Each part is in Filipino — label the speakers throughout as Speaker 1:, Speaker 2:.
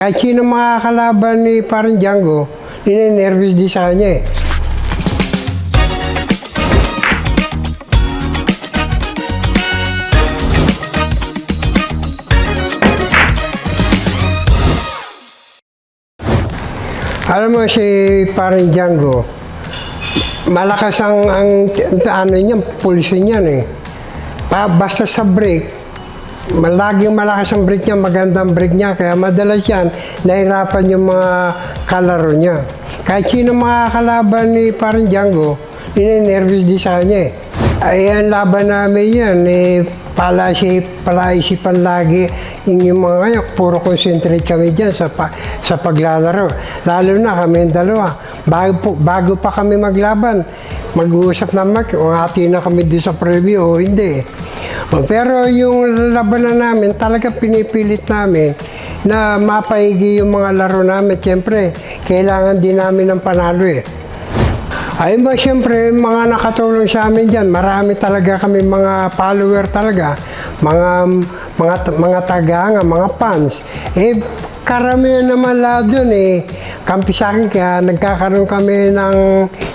Speaker 1: Kahit sino makakalaban ni parang Django, ninenervous din sa kanya eh. Alam mo si parang Django, malakas ang ano niya, pulso niyan eh. Basta sa break, laging malakas ang break niya, magandang break niya, kaya madalas yan, nahirapan yung mga kalaro niya. Kahit sino makakalaban ni parang Django, ninenervous din sa kanya eh. Ayan, laban namin yan, palaisipan lagi yung mga kayo, puro concentrate kami dyan sa paglalaro. Lalo na kami dalawa, bago pa kami maglaban, mag-uusap naman kung hati na kami doon sa preview o hindi. Pero yung labanan namin, talaga pinipilit namin na mapaigi yung mga laro namin. Siyempre, kailangan din namin ng panalo eh. Ayun ba, siyempre, mga nakatulong sa amin dyan, marami talaga kami mga follower talaga, mga tagahanga, mga fans. Karamihan naman lahat dun eh, kampi sa akin, kaya nagkakaroon kami ng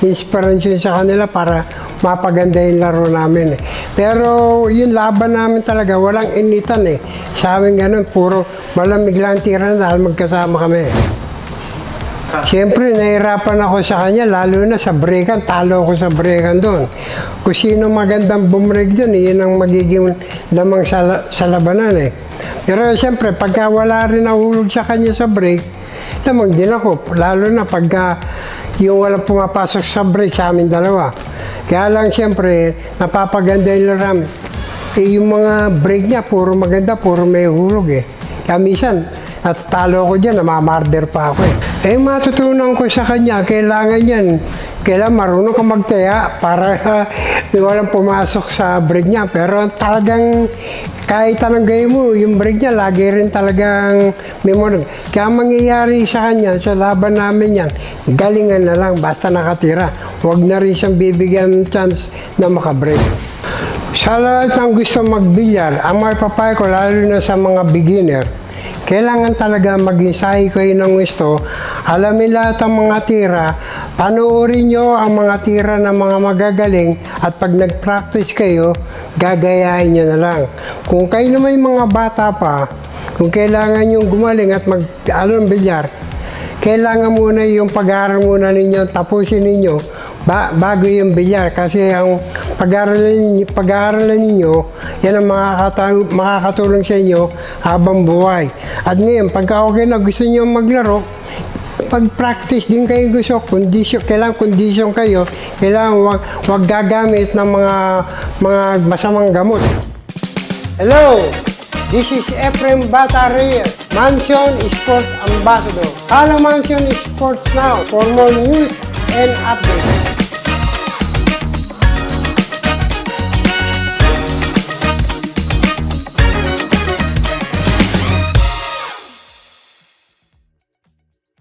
Speaker 1: inspiration sa kanila para mapaganda yung laro namin eh. Pero yung laban namin talaga, walang initan eh. Sa amin ganun, puro malamig lang tira dahil magkasama kami. Siyempre, nahirapan ako sa kanya, lalo na sa breakan. Talo ako sa breakan doon. Kung sino magandang bumreg doon, yun ang magiging lamang sa labanan eh. Pero siyempre, pagka wala rin nahulog sa kanya sa break, lamang din ako. Lalo na pagka yung walang pumapasok sa break sa amin dalawa. Kaya lang siyempre, napapaganda yung laram. Yung mga break niya, puro maganda, puro may hulog eh. Kaya minsan, natalo ko dyan, namamarder pa ako eh. Matutunan ko sa kanya, kailangan yan. Kailangan marunong ka magtaya para walang pumasok sa break niya. Pero talagang kahit anong gawin mo, yung break niya, lagi rin talagang memorable. Kaya mangyayari sa kanya, sa laban namin yan, galingan na lang, basta nakatira. Huwag na rin siyang bibigyan chance na makabreak. Sa lahat ng gusto magbilyar, ang mapapayo ko, lalo na sa mga beginner, kailangan talaga mag-ensayo kayo ng gusto, alamin lahat ang mga tira, panoorin nyo ang mga tira ng mga magagaling, at pag nag-practice kayo, gagayahin nyo na lang. Kung kayo naman yung mga bata pa, kung kailangan nyo gumaling at mag-along bilyar, kailangan muna yung pag-aaral muna ninyo, tapusin ninyo, bago yung bilyar. Kasi ang pag-aaralan ninyo, yan ang makakatulong sa inyo habang buhay. At ngayon, pagka okay na gusto nyo maglaro, pag-practice din kayo gusto, kailangan kondisyon kayo, kailangan wag gagamit ng mga masamang gamot. Hello! This is Efrem Bata Reyes, Mansion Sports Ambassador. Follow Mansion Sports now for more news and updates.